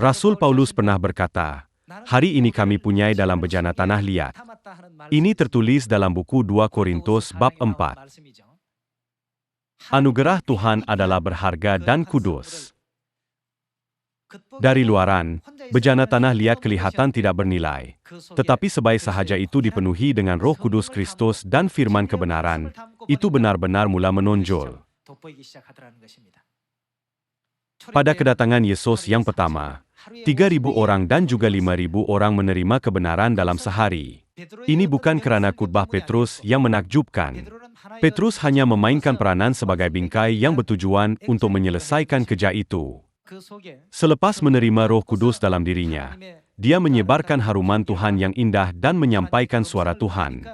Rasul Paulus pernah berkata, "Hari ini kami punyai dalam bejana tanah liat." Ini tertulis dalam buku 2 Korintus bab 4. Anugerah Tuhan adalah berharga dan kudus. Dari luaran, bejana tanah liat kelihatan tidak bernilai. Tetapi sebaik sahaja itu dipenuhi dengan Roh Kudus Kristus dan firman kebenaran, itu benar-benar mula menonjol. Pada kedatangan Yesus yang pertama, 3.000 orang dan juga 5.000 orang menerima kebenaran dalam sehari. Ini bukan kerana khotbah Petrus yang menakjubkan. Petrus hanya memainkan peranan sebagai bingkai yang bertujuan untuk menyelesaikan kerja itu. Selepas menerima Roh Kudus dalam dirinya, dia menyebarkan haruman Tuhan yang indah dan menyampaikan suara Tuhan.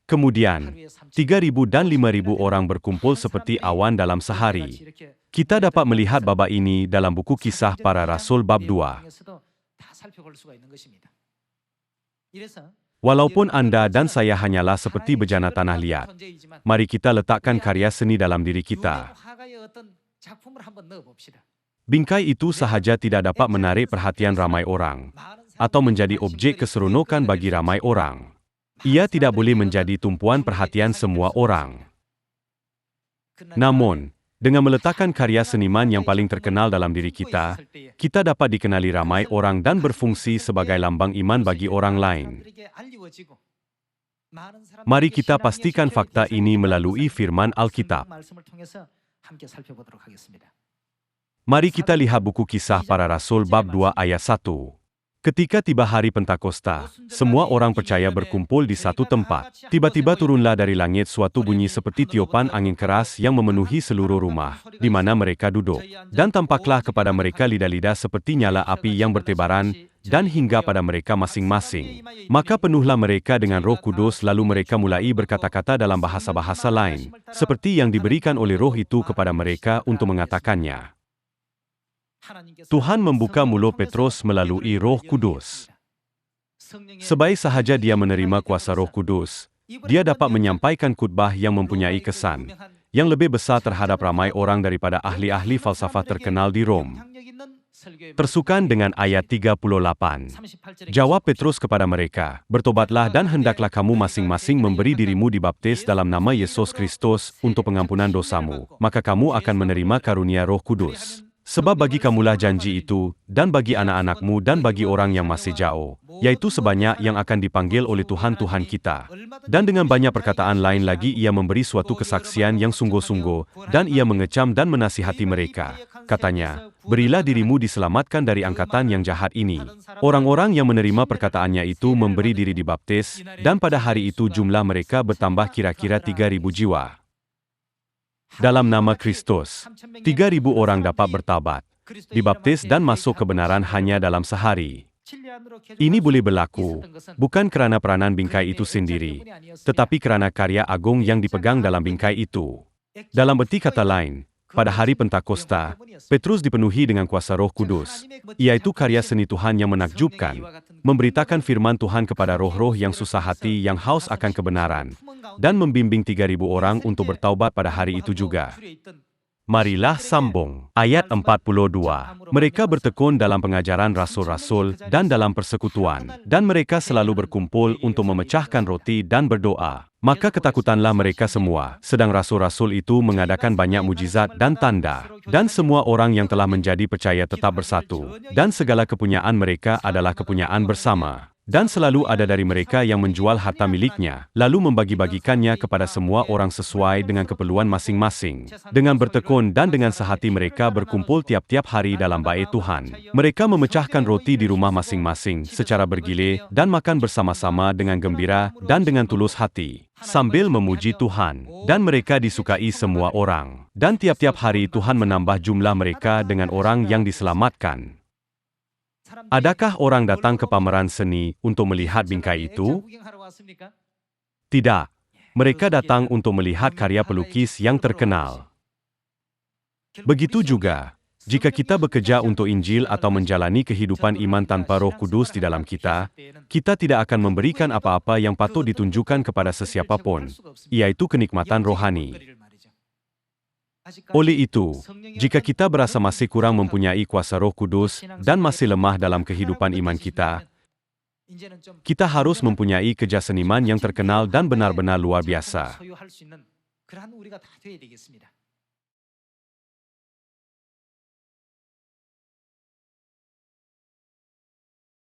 Kemudian, 3.000 dan 5.000 orang berkumpul seperti awan dalam sehari. Kita dapat melihat bab ini dalam buku Kisah Para Rasul bab 2. Walaupun Anda dan saya hanyalah seperti bejana tanah liat, mari kita letakkan karya seni dalam diri kita. Bingkai itu sahaja tidak dapat menarik perhatian ramai orang, atau menjadi objek keseronokan bagi ramai orang. Ia tidak boleh menjadi tumpuan perhatian semua orang. Namun, dengan meletakkan karya seniman yang paling terkenal dalam diri kita, kita dapat dikenali ramai orang dan berfungsi sebagai lambang iman bagi orang lain. Mari kita pastikan fakta ini melalui firman Alkitab. Mari kita lihat buku Kisah Para Rasul bab 2 ayat 1. Ketika tiba hari Pentakosta, semua orang percaya berkumpul di satu tempat. Tiba-tiba turunlah dari langit suatu bunyi seperti tiupan angin keras yang memenuhi seluruh rumah, di mana mereka duduk. Dan tampaklah kepada mereka lidah-lidah seperti nyala api yang bertebaran, dan hingga pada mereka masing-masing. Maka penuhlah mereka dengan Roh Kudus lalu mereka mulai berkata-kata dalam bahasa-bahasa lain, seperti yang diberikan oleh Roh itu kepada mereka untuk mengatakannya. Tuhan membuka mulut Petrus melalui Roh Kudus. Sebaik sahaja dia menerima kuasa Roh Kudus, dia dapat menyampaikan khotbah yang mempunyai kesan yang lebih besar terhadap ramai orang daripada ahli-ahli falsafah terkenal di Rom. Tersukan dengan ayat 38. Jawab Petrus kepada mereka, "Bertobatlah dan hendaklah kamu masing-masing memberi dirimu dibaptis dalam nama Yesus Kristus untuk pengampunan dosamu, maka kamu akan menerima karunia Roh Kudus. Sebab bagi kamulah janji itu, dan bagi anak-anakmu dan bagi orang yang masih jauh, yaitu sebanyak yang akan dipanggil oleh Tuhan kita." Dan dengan banyak perkataan lain lagi ia memberi suatu kesaksian yang sungguh-sungguh, dan ia mengecam dan menasihati mereka. Katanya, "Berilah dirimu diselamatkan dari angkatan yang jahat ini." Orang-orang yang menerima perkataannya itu memberi diri dibaptis, dan pada hari itu jumlah mereka bertambah kira-kira 3.000 jiwa. Dalam nama Kristus, 3.000 orang dapat bertaubat, dibaptis dan masuk kebenaran hanya dalam sehari. Ini boleh berlaku, bukan kerana peranan bingkai itu sendiri, tetapi kerana karya agung yang dipegang dalam bingkai itu. Dalam erti kata lain, pada hari Pentakosta, Petrus dipenuhi dengan kuasa Roh Kudus, yaitu karya seni Tuhan yang menakjubkan, memberitakan firman Tuhan kepada roh-roh yang susah hati yang haus akan kebenaran, dan membimbing 3.000 orang untuk bertaubat pada hari itu juga. Marilah sambung. Ayat 42. Mereka bertekun dalam pengajaran rasul-rasul dan dalam persekutuan, dan mereka selalu berkumpul untuk memecahkan roti dan berdoa. Maka ketakutanlah mereka semua, sedang rasul-rasul itu mengadakan banyak mujizat dan tanda. Dan semua orang yang telah menjadi percaya tetap bersatu, dan segala kepunyaan mereka adalah kepunyaan bersama. Dan selalu ada dari mereka yang menjual harta miliknya, lalu membagi-bagikannya kepada semua orang sesuai dengan keperluan masing-masing. Dengan bertekun dan dengan sehati mereka berkumpul tiap-tiap hari dalam bait Tuhan. Mereka memecahkan roti di rumah masing-masing secara bergilir dan makan bersama-sama dengan gembira dan dengan tulus hati, sambil memuji Tuhan. Dan mereka disukai semua orang. Dan tiap-tiap hari Tuhan menambah jumlah mereka dengan orang yang diselamatkan. Adakah orang datang ke pameran seni untuk melihat bingkai itu? Tidak. Mereka datang untuk melihat karya pelukis yang terkenal. Begitu juga, jika kita bekerja untuk Injil atau menjalani kehidupan iman tanpa Roh Kudus di dalam kita, kita tidak akan memberikan apa-apa yang patut ditunjukkan kepada sesiapapun, yaitu kenikmatan rohani. Oleh itu, jika kita berasa masih kurang mempunyai kuasa Roh Kudus dan masih lemah dalam kehidupan iman kita, kita harus mempunyai kerja seniman yang terkenal dan benar-benar luar biasa.